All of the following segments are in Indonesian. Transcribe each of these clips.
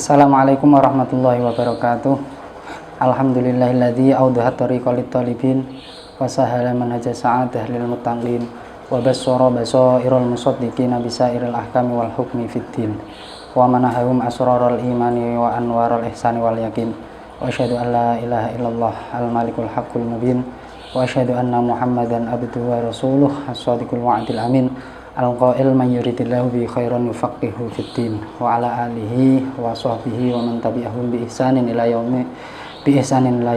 Assalamualaikum warahmatullahi wabarakatuh. Alhamdulillahilladzi awdaha tariqa lit-talibin wa sahala manhaja sa'adah lil muttaqin wa basyara basairul musaddiqina bisairil ahkami wal hukmi fid din wa manahum asrarul imani wa anwarul ihsani wal yakin wa asyhadu an la ilaha illallah al malikul haqqul mubin wa asyhadu anna muhammadan abduhu wa rasuluh as-shadiqul wa'dil amin al-qail man yuridillahu bi khairan yufaqihu fid din wa ala alihi wa sahbihi wa man tabi'ahum bi ihsanin ila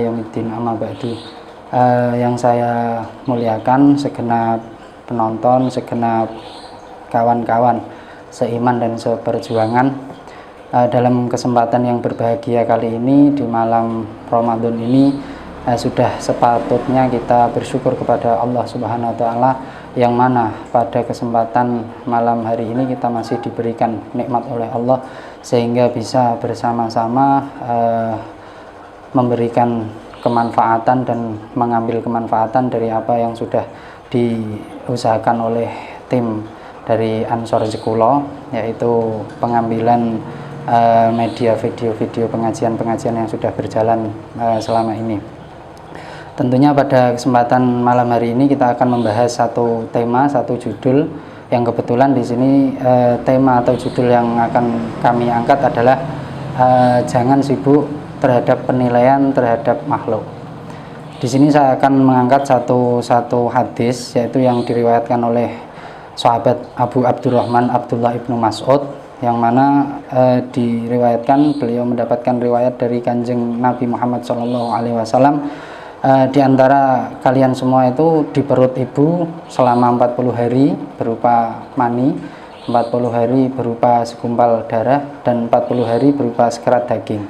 yaumiddin amma ba'du. Yang saya muliakan segenap penonton, segenap kawan-kawan seiman dan seperjuangan, dalam kesempatan yang berbahagia kali ini di malam Ramadan ini, sudah sepatutnya kita bersyukur kepada Allah Subhanahu wa taala, yang mana pada kesempatan malam hari ini kita masih diberikan nikmat oleh Allah sehingga bisa bersama-sama memberikan kemanfaatan dan mengambil kemanfaatan dari apa yang sudah diusahakan oleh tim dari Ansor Jekulo, yaitu pengambilan media video-video pengajian-pengajian yang sudah berjalan selama ini. Tentunya pada kesempatan malam hari ini kita akan membahas satu tema, satu judul yang kebetulan di sini tema atau judul yang akan kami angkat adalah jangan sibuk terhadap penilaian terhadap makhluk. Di sini saya akan mengangkat satu hadis, yaitu yang diriwayatkan oleh sahabat Abu Abdurrahman Abdullah ibnu Mas'ud, yang mana diriwayatkan beliau mendapatkan riwayat dari Kanjeng Nabi Muhammad SAW. Di antara kalian semua itu di perut ibu selama 40 hari berupa mani, 40 hari berupa segumpal darah, dan 40 hari berupa sekerat daging.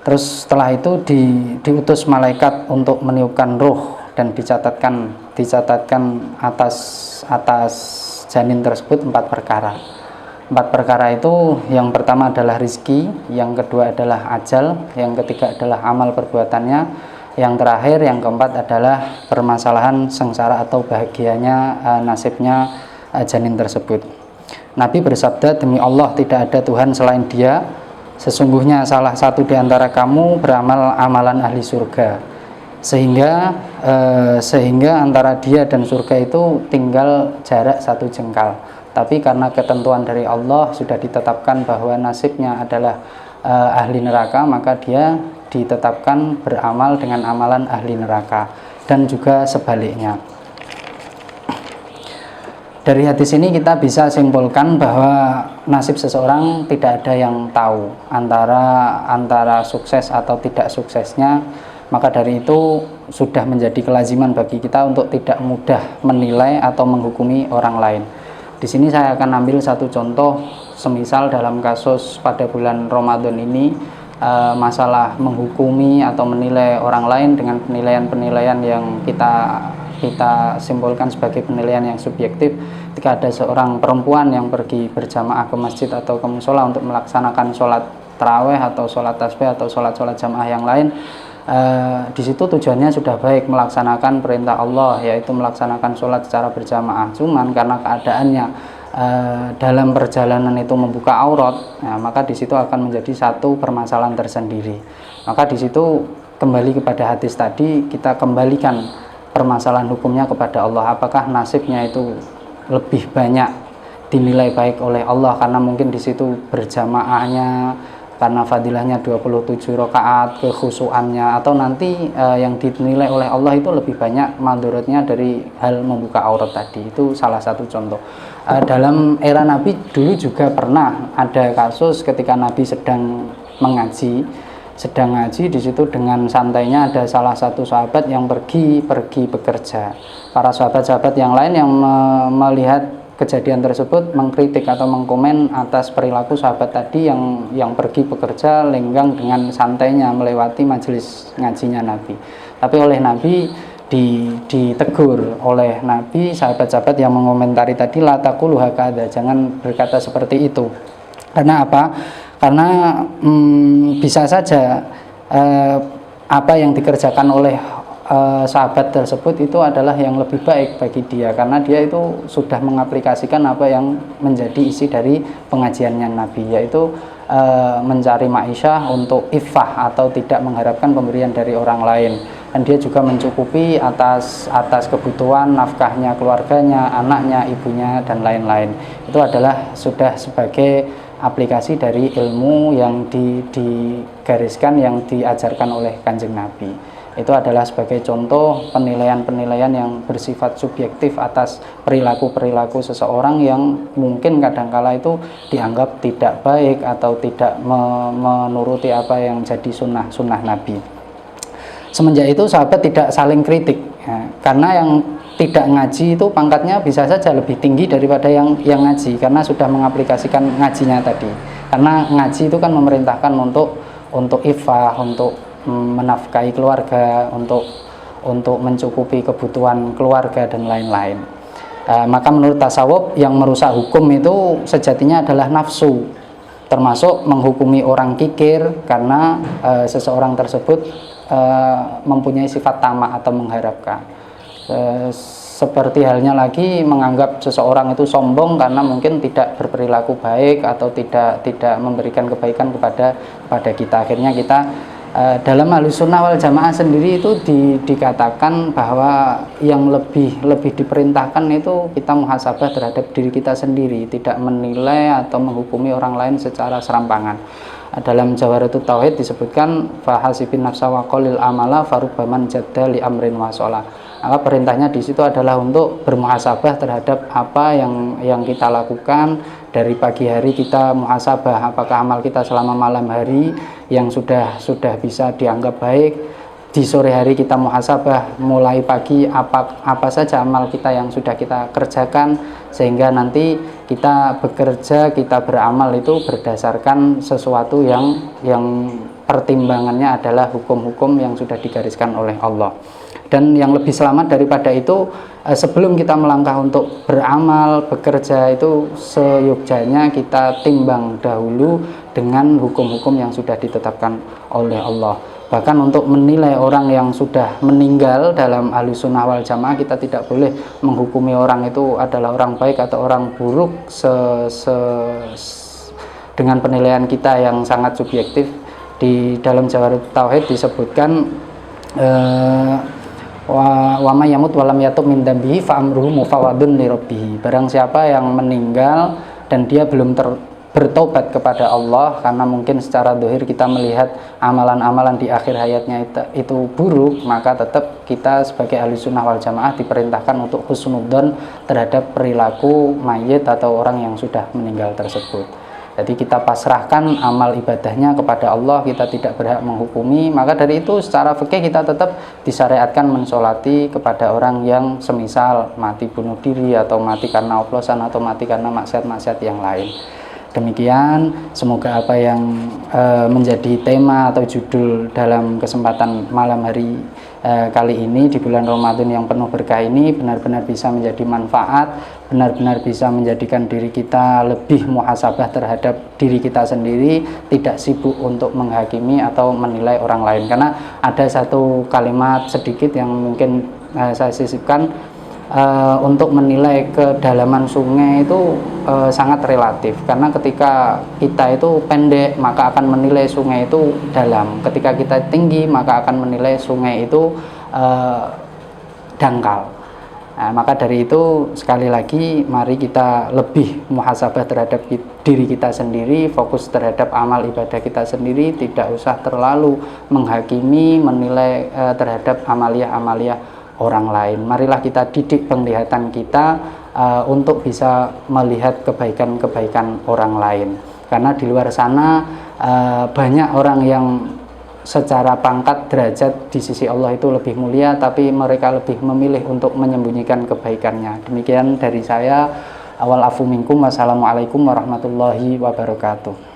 Terus setelah itu diutus malaikat untuk meniupkan ruh dan dicatatkan atas janin tersebut 4 perkara. 4 perkara itu, yang pertama adalah rizki, yang kedua adalah ajal, yang ketiga adalah amal perbuatannya, yang terakhir, yang keempat adalah permasalahan sengsara atau bahagianya nasibnya janin tersebut. Nabi bersabda, demi Allah tidak ada Tuhan selain Dia, sesungguhnya salah satu di antara kamu beramal amalan ahli surga, sehingga antara dia dan surga itu tinggal jarak 1 jengkal. Tapi karena ketentuan dari Allah sudah ditetapkan bahwa nasibnya adalah ahli neraka, maka dia ditetapkan beramal dengan amalan ahli neraka, dan juga sebaliknya. Dari hadis ini kita bisa simpulkan bahwa nasib seseorang tidak ada yang tahu antara sukses atau tidak suksesnya. Maka dari itu sudah menjadi kelaziman bagi kita untuk tidak mudah menilai atau menghukumi orang lain. Di sini saya akan ambil satu contoh, semisal dalam kasus pada bulan Ramadan ini, masalah menghukumi atau menilai orang lain dengan penilaian-penilaian yang kita simpulkan sebagai penilaian yang subjektif. Ketika ada seorang perempuan yang pergi berjamaah ke masjid atau ke musola untuk melaksanakan sholat tarawih atau sholat tasbih atau sholat jamaah yang lain, di situ tujuannya sudah baik, melaksanakan perintah Allah, yaitu melaksanakan sholat secara berjamaah. Cuman karena keadaannya dalam perjalanan itu membuka aurat, maka di situ akan menjadi satu permasalahan tersendiri. Maka di situ kembali kepada hadis tadi, kita kembalikan permasalahan hukumnya kepada Allah. Apakah nasibnya itu lebih banyak dinilai baik oleh Allah karena mungkin di situ berjamaahnya, karena fadilahnya 27 rakaat, kekhusuannya, atau nanti yang dinilai oleh Allah itu lebih banyak mandorotnya dari hal membuka aurat tadi. Itu salah satu contoh. Dalam era Nabi dulu juga pernah ada kasus ketika Nabi sedang ngaji di situ dengan santainya ada salah satu sahabat yang pergi bekerja. Para sahabat-sahabat yang lain yang melihat kejadian tersebut mengkritik atau mengkomen atas perilaku sahabat tadi yang pergi bekerja lenggang dengan santainya melewati majelis ngajinya Nabi. Tapi oleh Nabi ditegur oleh Nabi, sahabat-sahabat yang mengomentari tadi, la taqulu hakadha, jangan berkata seperti itu. Karena apa? Karena bisa saja apa yang dikerjakan oleh sahabat tersebut itu adalah yang lebih baik bagi dia, karena dia itu sudah mengaplikasikan apa yang menjadi isi dari pengajiannya Nabi, yaitu mencari ma'isyah, untuk iffah atau tidak mengharapkan pemberian dari orang lain, dan dia juga mencukupi atas kebutuhan nafkahnya keluarganya, anaknya, ibunya, dan lain-lain. Itu adalah sudah sebagai aplikasi dari ilmu yang digariskan, yang diajarkan oleh Kanjeng Nabi. Itu adalah sebagai contoh penilaian-penilaian yang bersifat subjektif atas perilaku-perilaku seseorang yang mungkin kadangkala itu dianggap tidak baik atau tidak menuruti apa yang jadi sunnah Nabi. Semenjak itu sahabat tidak saling kritik, ya, karena yang tidak ngaji itu pangkatnya bisa saja lebih tinggi daripada yang ngaji, karena sudah mengaplikasikan ngajinya tadi. Karena ngaji itu kan memerintahkan untuk iffah, untuk menafkahi keluarga, untuk mencukupi kebutuhan keluarga dan lain-lain. Maka menurut tasawuf, yang merusak hukum itu sejatinya adalah nafsu, termasuk menghukumi orang kikir karena seseorang tersebut mempunyai sifat tamak atau mengharapkan. Seperti halnya lagi menganggap seseorang itu sombong karena mungkin tidak berperilaku baik atau tidak memberikan kebaikan kepada kita. Akhirnya kita dalam Ahlussunnah wal Jamaah sendiri itu dikatakan bahwa yang lebih diperintahkan itu kita muhasabah terhadap diri kita sendiri, tidak menilai atau menghukumi orang lain secara serampangan. Dalam Jawharatut Tauhid disebutkan fahasibin nafsa wa qalil amala farubbaman jadda li amrin wa sholah. Maka perintahnya di situ adalah untuk bermuhasabah terhadap apa yang kita lakukan. Dari pagi hari kita muhasabah apakah amal kita selama malam hari yang sudah bisa dianggap baik. Di sore hari kita muhasabah mulai pagi apa saja amal kita yang sudah kita kerjakan, sehingga nanti kita bekerja, kita beramal itu berdasarkan sesuatu yang pertimbangannya adalah hukum-hukum yang sudah digariskan oleh Allah. Dan yang lebih selamat daripada itu, sebelum kita melangkah untuk beramal, bekerja, itu seyogjanya kita timbang dahulu dengan hukum-hukum yang sudah ditetapkan oleh Allah. Bahkan untuk menilai orang yang sudah meninggal dalam Ahlussunnah wal Jamaah, kita tidak boleh menghukumi orang itu adalah orang baik atau orang buruk dengan penilaian kita yang sangat subjektif. Di dalam Jawharatut Tauhid disebutkan wa may yamut walam yatub min dambihi fa amruhu mufawwadun li rabbih. Barang siapa yang meninggal dan dia belum bertobat kepada Allah, karena mungkin secara zahir kita melihat amalan-amalan di akhir hayatnya itu buruk, maka tetap kita sebagai Ahlussunnah wal Jamaah diperintahkan untuk husnudzon terhadap perilaku mayit atau orang yang sudah meninggal tersebut. Jadi kita pasrahkan amal ibadahnya kepada Allah, kita tidak berhak menghukumi. Maka dari itu secara fikih kita tetap disyariatkan mensolati kepada orang yang semisal mati bunuh diri atau mati karena oplosan atau mati karena maksiat-maksiat yang lain. Demikian, semoga apa yang menjadi tema atau judul dalam kesempatan malam hari kali ini di bulan Ramadan yang penuh berkah ini benar-benar bisa menjadi manfaat, benar-benar bisa menjadikan diri kita lebih muhasabah terhadap diri kita sendiri, tidak sibuk untuk menghakimi atau menilai orang lain. Karena ada satu kalimat sedikit yang mungkin saya sisipkan, untuk menilai kedalaman sungai itu sangat relatif, karena ketika kita itu pendek maka akan menilai sungai itu dalam, ketika kita tinggi maka akan menilai sungai itu dangkal. Maka dari itu sekali lagi mari kita lebih muhasabah terhadap diri kita sendiri, fokus terhadap amal ibadah kita sendiri, tidak usah terlalu menghakimi, menilai terhadap amalia-amalia orang lain. Marilah kita didik penglihatan kita untuk bisa melihat kebaikan-kebaikan orang lain. Karena di luar sana banyak orang yang secara pangkat derajat di sisi Allah itu lebih mulia, tapi mereka lebih memilih untuk menyembunyikan kebaikannya. Demikian dari saya. Awal afu minkum. Wassalamualaikum warahmatullahi wabarakatuh.